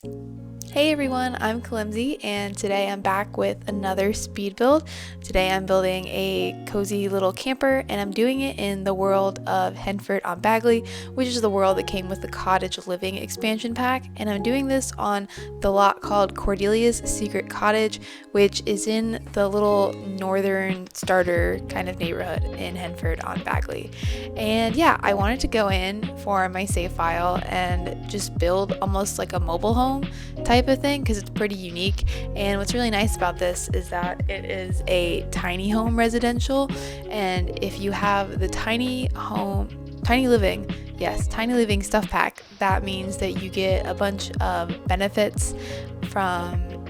Hey everyone, I'm kalimsiYT and today I'm back with another speed build. Today I'm building a cozy little camper and I'm doing it in the world of Henford on Bagley, which is the world that came with the cottage living expansion pack, and I'm doing this on the lot called Cordelia's Secret Cottage, which is in the little northern starter kind of neighborhood in Henford on Bagley. And yeah, I wanted to go in for my save file and just build almost like a mobile home type of thing because it's pretty unique. And what's really nice about this is that it is a tiny home residential, and if you have the tiny living stuff pack, that means that you get a bunch of benefits from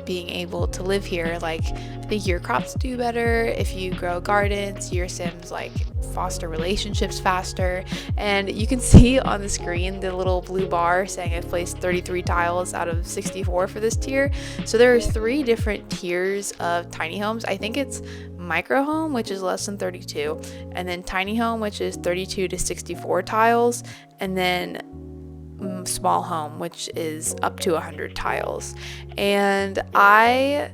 being able to live here. Like, I think your crops do better if you grow gardens, your Sims like foster relationships faster, and you can see on the screen the little blue bar saying I've placed 33 tiles out of 64 for this tier. So there are 3 different tiers of tiny homes. I think it's micro home, which is less than 32, and then tiny home, which is 32 to 64 tiles, and then small home, which is up to 100 tiles. And I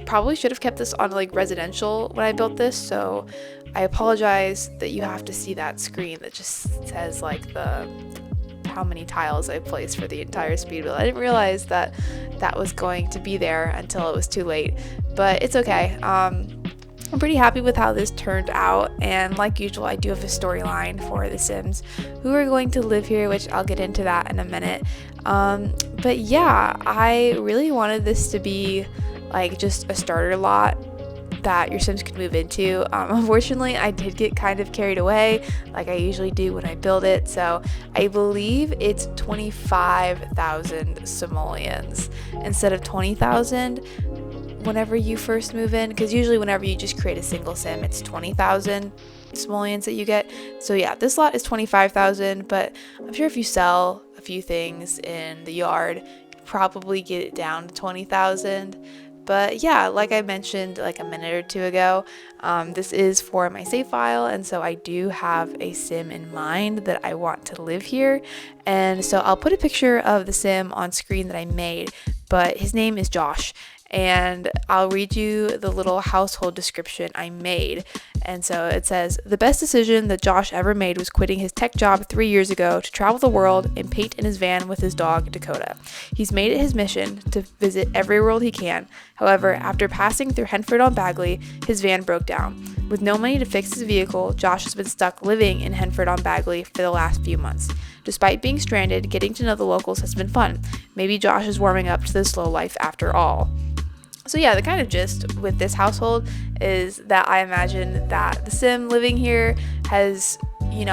probably should have kept this on like residential when I built this, so I apologize that you have to see that screen that just says like the how many tiles I placed for the entire speed build. I didn't realize that that was going to be there until it was too late, but it's okay. I'm pretty happy with how this turned out, and like usual, I do have a storyline for the Sims who are going to live here, which I'll get into that in a minute. But yeah, I really wanted this to be like just a starter lot that your Sims could move into. Unfortunately, I did get kind of carried away, like I usually do when I build it, so I believe it's 25,000 simoleons instead of 20,000 whenever you first move in, because usually whenever you just create a single Sim, it's 20,000 simoleons that you get. So yeah, this lot is 25,000, but I'm sure if you sell a few things in the yard, you could probably get it down to 20,000. But yeah, like I mentioned like a minute or two ago, this is for my save file, and so I do have a Sim in mind that I want to live here. And so I'll put a picture of the Sim on screen that I made, but his name is Josh. And I'll read you the little household description I made. And so it says, the best decision that Josh ever made was quitting his tech job 3 years ago to travel the world and paint in his van with his dog, Dakota. He's made it his mission to visit every world he can. However, after passing through Henford on Bagley, his van broke down. With no money to fix his vehicle, Josh has been stuck living in Henford on Bagley for the last few months. Despite being stranded, getting to know the locals has been fun. Maybe Josh is warming up to the slow life after all. So yeah, the kind of gist with this household is that I imagine that the Sim living here has, he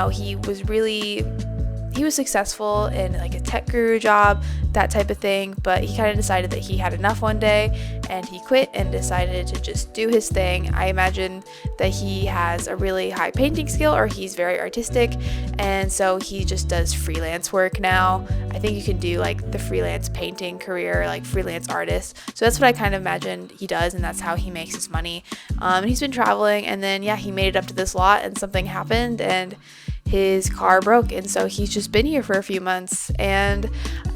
was successful in like a tech guru job, that type of thing, but he kind of decided that he had enough one day and he quit and decided to just do his thing. I imagine that he has a really high painting skill, or he's very artistic, and so he just does freelance work now. I think you can do like the freelance painting career, like freelance artist. So that's what I kind of imagine he does, and that's how he makes his money. He's been traveling, and then yeah, he made it up to this lot and something happened and his car broke, and so he's just been here for a few months. And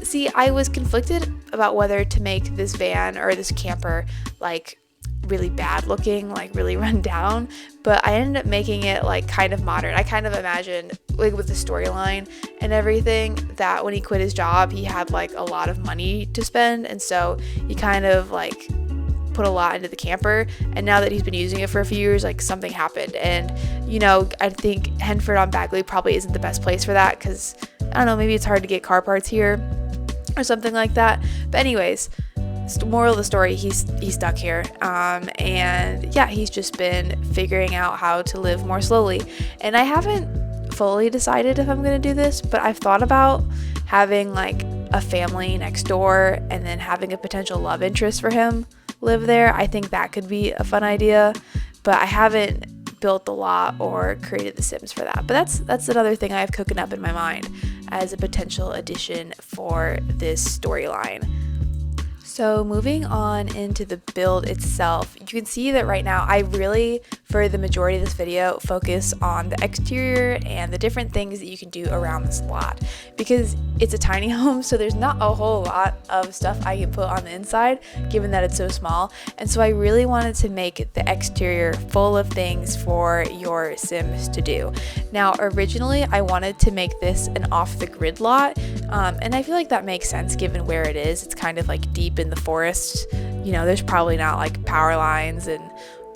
see, I was conflicted about whether to make this van or this camper like really bad looking, like really run down, but I ended up making it like kind of modern. I kind of imagined, like with the storyline and everything, that when he quit his job he had like a lot of money to spend, and so he kind of like put a lot into the camper, and now that he's been using it for a few years, like something happened. And I think Henford on Bagley probably isn't the best place for that, because I don't know, maybe it's hard to get car parts here or something like that. But anyways, moral of the story, he's stuck here, and yeah, he's just been figuring out how to live more slowly. And I haven't fully decided if I'm going to do this, but I've thought about having like a family next door and then having a potential love interest for him live there. I think that could be a fun idea, but I haven't built the lot or created the Sims for that. But that's another thing I have cooking up in my mind as a potential addition for this storyline. So moving on into the build itself, you can see that right now I really, for the majority of this video, focus on the exterior and the different things that you can do around this lot, because it's a tiny home, so there's not a whole lot of stuff I can put on the inside given that it's so small. And so I really wanted to make the exterior full of things for your Sims to do. Now originally I wanted to make this an off the grid lot, and I feel like that makes sense given where it is. It's kind of like deep in the forest, you know, there's probably not like power lines and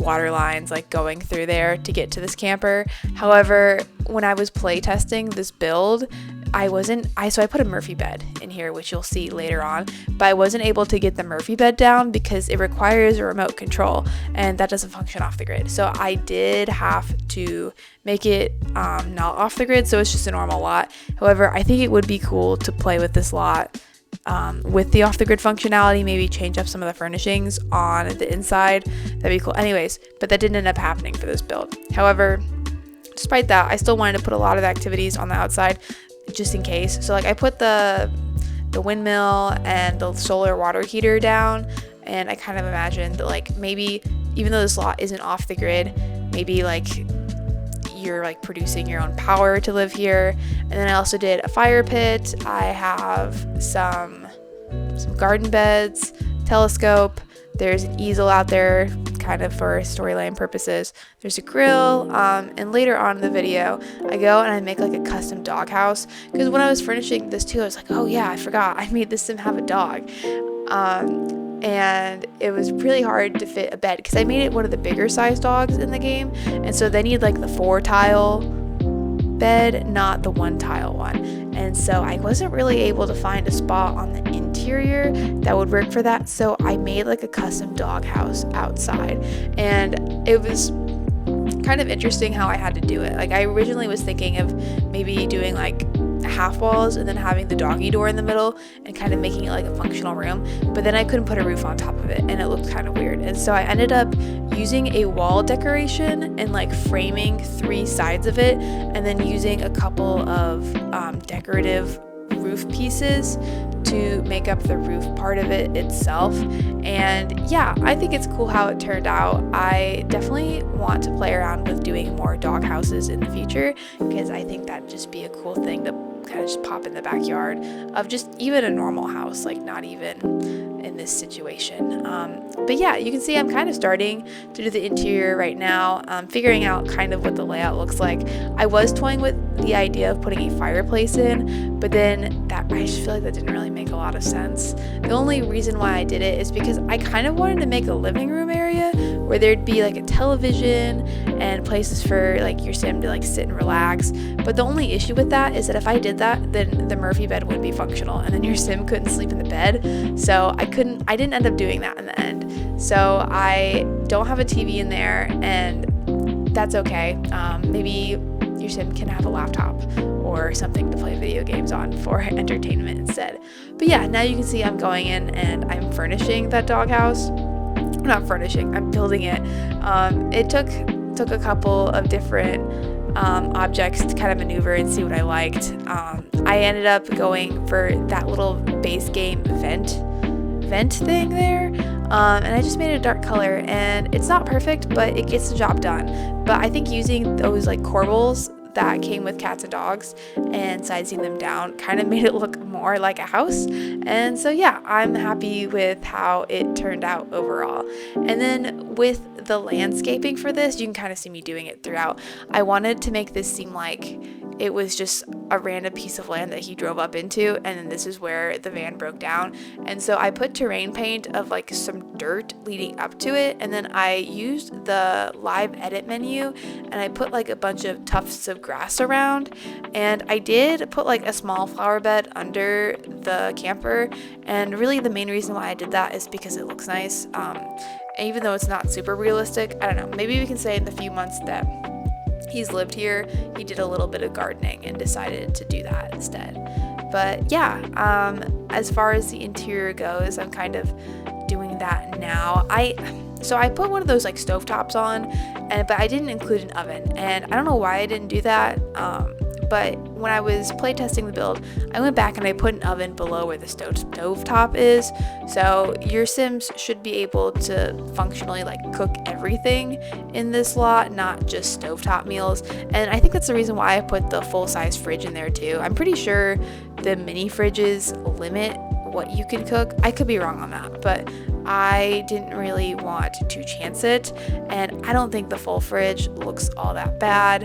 water lines like going through there to get to this camper. However, when I was play testing this build, so I put a Murphy bed in here, which you'll see later on, but I wasn't able to get the Murphy bed down because it requires a remote control and that doesn't function off the grid. So I did have to make it not off the grid, so it's just a normal lot. However, I think it would be cool to play with this lot with the off the grid functionality, maybe change up some of the furnishings on the inside. That'd be cool. Anyways, but that didn't end up happening for this build. However, despite that, I still wanted to put a lot of activities on the outside just in case. So like I put the windmill and the solar water heater down, and I kind of imagined that like maybe even though this lot isn't off the grid, maybe like you're like producing your own power to live here. And then I also did a fire pit. I have some garden beds, telescope. There's an easel out there kind of for storyline purposes. There's a grill, and later on in the video I go and I make like a custom dog house, because when I was furnishing this too I was like, oh yeah, I forgot I made this Sim have a dog. And it was really hard to fit a bed because I made it one of the bigger size dogs in the game, and so they need like the 4-tile bed, not the 1-tile one. And so I wasn't really able to find a spot on the interior that would work for that, so I made like a custom dog house outside, and it was kind of interesting how I had to do it. Like I originally was thinking of maybe doing like half walls and then having the doggy door in the middle and kind of making it like a functional room, but then I couldn't put a roof on top of it and it looked kind of weird, and so I ended up using a wall decoration and like framing 3 sides of it, and then using a couple of decorative roof pieces to make up the roof part of it itself. And yeah, I think it's cool how it turned out. I definitely want to play around with doing more dog houses in the future, because I think that'd just be a cool thing to kind of just pop in the backyard of just even a normal house, like not even in this situation. But yeah, you can see I'm kind of starting to do the interior right now, figuring out kind of what the layout looks like. I was toying with the idea of putting a fireplace in, but then I just feel like that didn't really make a lot of sense. The only reason why I did it is because I kind of wanted to make a living room area where there'd be like a television and places for like your Sim to like sit and relax. But the only issue with that is that if I did that, then the Murphy bed wouldn't be functional and then your Sim couldn't sleep in the bed. So I didn't end up doing that in the end. So I don't have a TV in there, and that's okay. Maybe your Sim can have a laptop or something to play video games on for entertainment instead. But yeah, now you can see I'm going in and I'm furnishing that doghouse. Not furnishing, I'm building it. It took a couple of different objects to kind of maneuver and see what I liked. I ended up going for that little base game vent thing there, and I just made it a dark color, and it's not perfect, but it gets the job done. But I think using those like corbels that came with cats and dogs and sizing them down kind of made it look more like a house. And so yeah, I'm happy with how it turned out overall. And then with the landscaping for this, you can kind of see me doing it throughout. I wanted to make this seem like it was just a random piece of land that he drove up into, and then this is where the van broke down. And so I put terrain paint of like some dirt leading up to it, and then I used the live edit menu and I put like a bunch of tufts of grass around, and I did put like a small flower bed under the camper. And really the main reason why I did that is because it looks nice. Even though it's not super realistic, I don't know, maybe we can say in the few months that he's lived here, he did a little bit of gardening and decided to do that instead. But yeah, as far as the interior goes, I'm kind of doing that now. So I put one of those like stovetops on, but I didn't include an oven, and I don't know why I didn't do that. But when I was playtesting the build, I went back and I put an oven below where the stove top is. So your Sims should be able to functionally like cook everything in this lot, not just stovetop meals. And I think that's the reason why I put the full-size fridge in there too. I'm pretty sure the mini fridges limit what you can cook. I could be wrong on that, but I didn't really want to chance it, and I don't think the full fridge looks all that bad.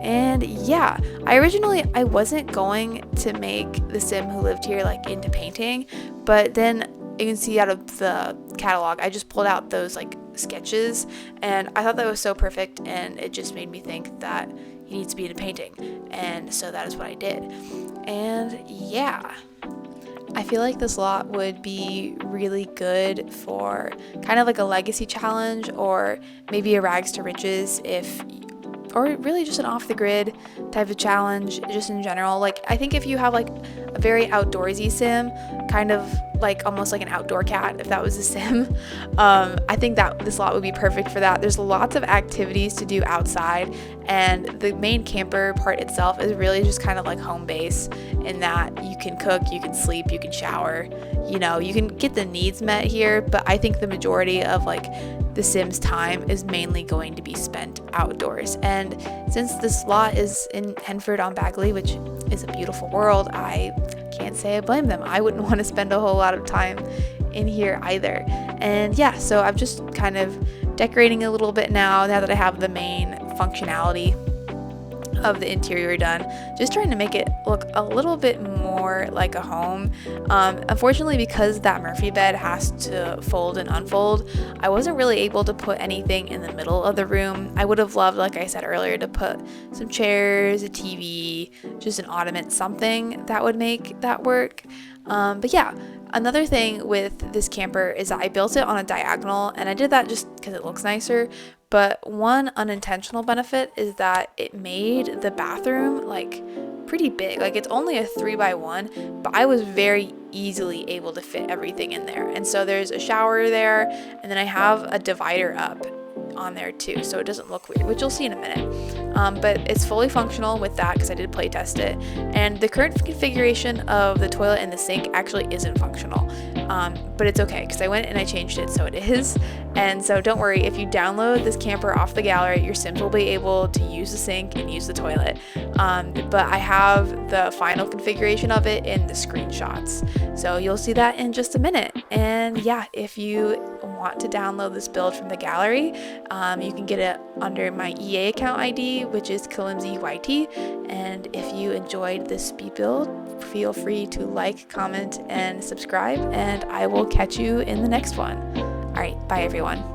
And yeah, I wasn't going to make the Sim who lived here like into painting, but then you can see out of the catalog, I just pulled out those like sketches, and I thought that was so perfect, and it just made me think that he needs to be into painting, and so that is what I did. And yeah, I feel like this lot would be really good for kind of like a legacy challenge, or maybe a rags to riches, or really just an off the grid type of challenge just in general. Like I think if you have like a very outdoorsy Sim, kind of like almost like an outdoor cat, if that was a Sim, I think that this lot would be perfect for that. There's lots of activities to do outside, and the main camper part itself is really just kind of like home base, in that you can cook, you can sleep, you can shower, you know, you can get the needs met here. But I think the majority of like the Sims time is mainly going to be spent outdoors. And since this lot is in Henford on Bagley, which is a beautiful world, I can't say I blame them. I wouldn't want to spend a whole lot of time in here either. And yeah, so I'm just kind of decorating a little bit now that I have the main functionality of the interior done, just trying to make it look a little bit more like a home. Unfortunately, because that Murphy bed has to fold and unfold, I wasn't really able to put anything in the middle of the room. I would have loved, like I said earlier, to put some chairs, a TV, just an ottoman, something that would make that work. But yeah, another thing with this camper is that I built it on a diagonal, and I did that just because it looks nicer. But one unintentional benefit is that it made the bathroom like pretty big. Like it's only a 3x1, but I was very easily able to fit everything in there. And so there's a shower there, and then I have a divider up on there too, so it doesn't look weird, which you'll see in a minute. But it's fully functional with that because I did play test it, and the current configuration of the toilet and the sink actually isn't functional, but it's okay because I went and I changed it so it is. And so don't worry, if you download this camper off the gallery, your Sims will be able to use the sink and use the toilet. But I have the final configuration of it in the screenshots, so you'll see that in just a minute. And yeah, if you want to download this build from the gallery, you can get it under my EA account ID, which is kalimsiYT. And if you enjoyed this speed build, feel free to like, comment, and subscribe, and I will catch you in the next one. All right, bye everyone.